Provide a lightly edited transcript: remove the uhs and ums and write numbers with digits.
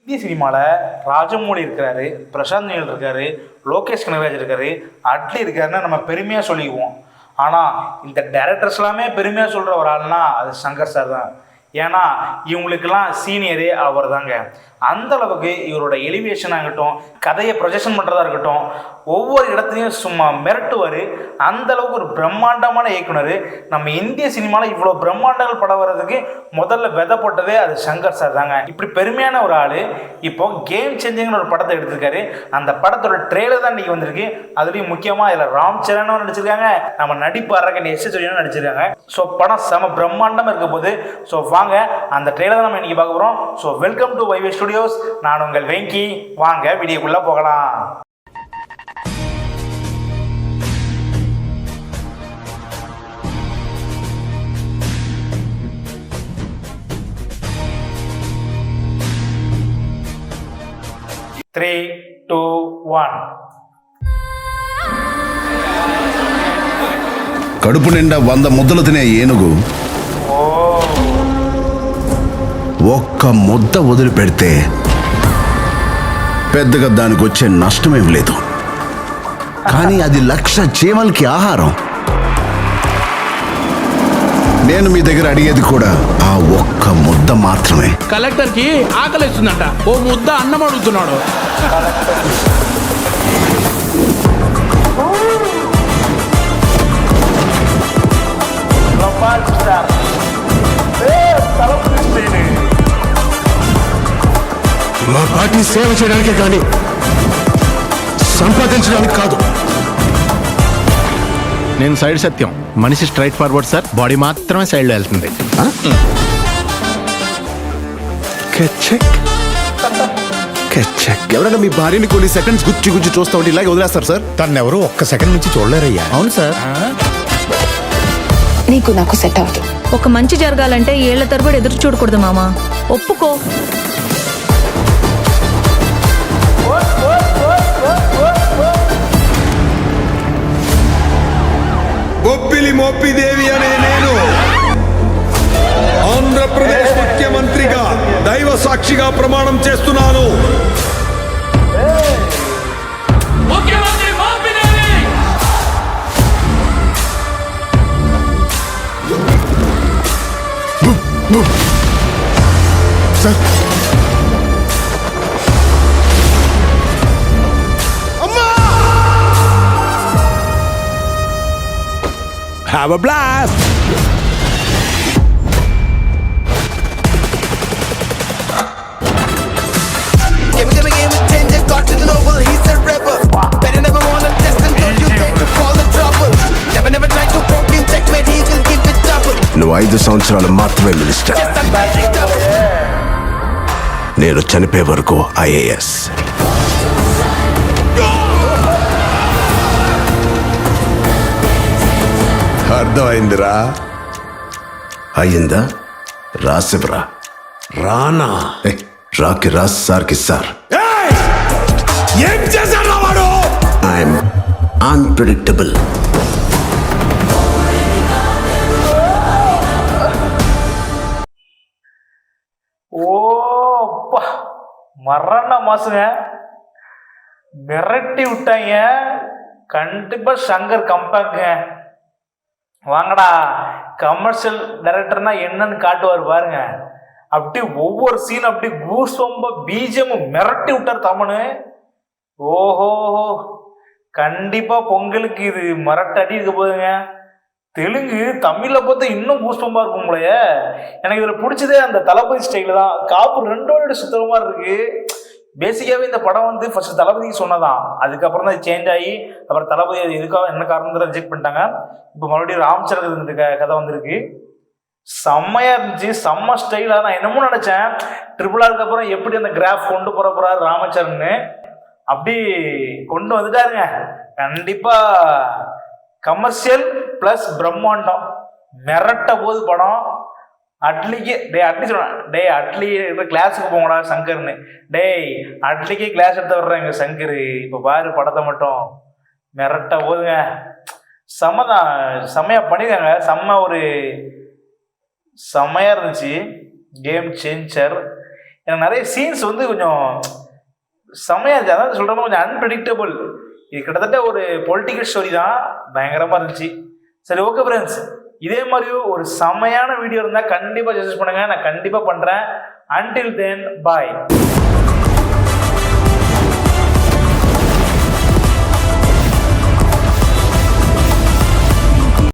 இந்திய சினிமாவில் ராஜமௌழி இருக்காரு, பிரசாந்த் நீல் இருக்காரு, லோகேஷ் கனகராஜ் இருக்காரு, அட்லி இருக்காருன்னு நம்ம பெருமையாக சொல்லிக்குவோம். ஆனால் இந்த டைரக்டர்ஸ் எல்லாமே பெருமையாக சொல்கிற ஒரு ஆள்னா அது சங்கர் சார் தான். ஏன்னா இவங்களுக்கெல்லாம் சீனியரே அவர் தாங்க. அந்த அளவுக்கு இவரோட எலிவேஷன் ஆகட்டும், கதையை ப்ரொஜெக்ஷன் பண்ணுறதா இருக்கட்டும், ஒவ்வொரு இடத்துலையும் சும்மா மிரட்டுவார். அந்த அளவுக்கு ஒரு பிரம்மாண்டமான இயக்குனர். நம்ம இந்திய சினிமாவில் இவ்வளோ பிரம்மாண்டங்கள் படம் வர்றதுக்கு முதல்ல விதை போட்டதே அது சங்கர் சார் தாங்க. இப்படி பெருமையான ஒரு ஆள் இப்போ கேம் சேஞ்சிங்னு ஒரு படத்தை எடுத்திருக்காரு. அந்த படத்தோட ட்ரெய்லர் தான் இன்றைக்கி வந்திருக்கு. அதுலேயும் முக்கியமாக இதில் ராம் சரணும் நடிச்சிருக்காங்க, நம்ம நடிப்பு அரக்கன் எஸ்.எஸ். நடிச்சிருக்காங்க. ஸோ படம் செம பிரம்மாண்டமாக இருக்க போது. ஸோ வாங்க அந்த ட்ரெய்லர் நம்ம இன்னைக்கு பார்க்க போகிறோம். ஸோ வெல்கம் டு வைவே ஸ்டுடியோஸ். நான் உங்கள் வெங்கி. வாங்க வீடியோக்குள்ளே போகலாம். Three two one. కడుపు నిండా 100 ముద్దలు తినే ఏనుగు ఒక్క ముద్ద వదిలిపెడితే పెద్దగా దానికి వచ్చే నష్టమేం లేదు. కానీ అది 1,00,000 చీమలకి ఆహారం. నేను మీ దగ్గర అడిగేది కూడా ఆ ఒక్క ముద్ద మాత్రమే. కలెక్టర్ కి ఆకలిస్తుందంట, ఓ ముద్ద అన్నం అడుగుతున్నాడు. మా పార్టీ సేవ చేయడానికే కానీ సంపాదించడానికి కాదు. నేను సైడ్ సత్యం, మనిషి స్ట్రైట్ ఫార్వర్డ్ సార్, బాడీ మాత్రమే సైడ్లో వెళ్తుంది. ఎవరైనా మీ భార్యని కొన్ని సెకండ్స్ గుచ్చి గుచ్చి చూస్తా ఉంటే ఇలాగే వదిలేస్తారు సార్? తన్నెవరు ఒక్క సెకండ్ నుంచి చూడలేరయ్యా. అవును సార్. నీకు నాకు సెట్ అవ్వదు. ఒక మంచి జరగాలంటే ఏళ్ల తరబడి ఎదురు చూడకూడదు మామా, ఒప్పుకో. బొప్పిలి మోపిదేవి అనే నేను ఆంధ్రప్రదేశ్ ముఖ్యమంత్రిగా దైవ సాక్షిగా ప్రమాణం చేస్తున్నాను. Sir Have a blast! నువ్వు 5 సంవత్సరాలు మాత్రమే మినిస్టర్. నేను చనిపోయే వరకు ఐఏఎస్. అర్థమైందిరా? అయ్యిందా? రాసివరా రానా? రాకి రాస్ సార్కి సార్. ఏం చేశాడు వాడు? I'm unpredictable. ஓப்பா மரண மாசுங்க, மிரட்டி விட்டாங்க. கண்டிப்பா சங்கர் கம்பேக்குங்க. வாங்கடா, கமர்ஷியல் டைரக்டர்னா என்னன்னு காட்டுவார் பாருங்க. அப்படி ஒவ்வொரு சீன் அப்படி கூஸ்பம்பா பிஜிஎம் மிரட்டி விட்டார் தமனு. ஓஹோ, கண்டிப்பா பொங்கலுக்கு இது மிரட்டடி இருக்க போதுங்க. தெலுங்கு தமிழில் பார்த்தா இன்னும் கூஸ்பம்பா இருக்கும் போலயே. எனக்கு இதில் பிடிச்சதே அந்த தளபதி ஸ்டைலு தான். காப்பு 2 சுத்தமாக இருக்கு. பேசிக்காகவே இந்த படம் வந்து ஃபர்ஸ்ட் தளபதிக்கு சொன்னதான், அதுக்கப்புறம் தான் சேஞ்ச் ஆகி அப்புறம் தளபதி அது எதுக்காக என்ன காரணத்தை ரிஜெக்ட் பண்ணிட்டாங்க. இப்போ மறுபடியும் ராம்சரன் கதை வந்திருக்கு. செம்மையாக இருந்துச்சு, செம்ம ஸ்டைலாக. நான் என்னமோ நினச்சேன் RRRக்கு அப்புறம் எப்படி அந்த கிராஃப் கொண்டு போகிறாரு ராமச்சரன்னு, அப்படி கொண்டு வந்துட்டாருங்க. கண்டிப்பாக கமர்ஷியல் ப்ளஸ் பிரம்மாண்டம் மிரட்ட போது படம். அட்லிக்கு அட்லி சொன்னேன், அட்லி கிளாஸுக்கு போங்கடா சங்கர்னு. அட்லிக்கு கிளாஸ் எடுத்து வர்றாங்க சங்கர். இப்போ பாரு படத்தை மட்டும் மிரட்ட போதுங்க. செம்மதான், செம்மையாக பண்ணியிருக்காங்க. செம்மையாக இருந்துச்சு. Game changer. எனக்கு நிறைய சீன்ஸ் வந்து கொஞ்சம் செமையா இருந்துச்சு. அதான் சொல்கிறோம் கொஞ்சம் அன்பிரடிக்டபிள். இது கிட்டத்தட்ட ஒரு பொலிட்டிக்கல் ஸ்டோரி தான், பயங்கரமாக இருந்துச்சு. சரி, ஓகே ஃப்ரெண்ட்ஸ், இதே மாதிரி ஒரு செமையான வீடியோ இருந்தால் கண்டிப்பாக சஜஸ்ட் பண்ணுங்கள், நான் கண்டிப்பாக பண்ணுறேன். Until then, bye.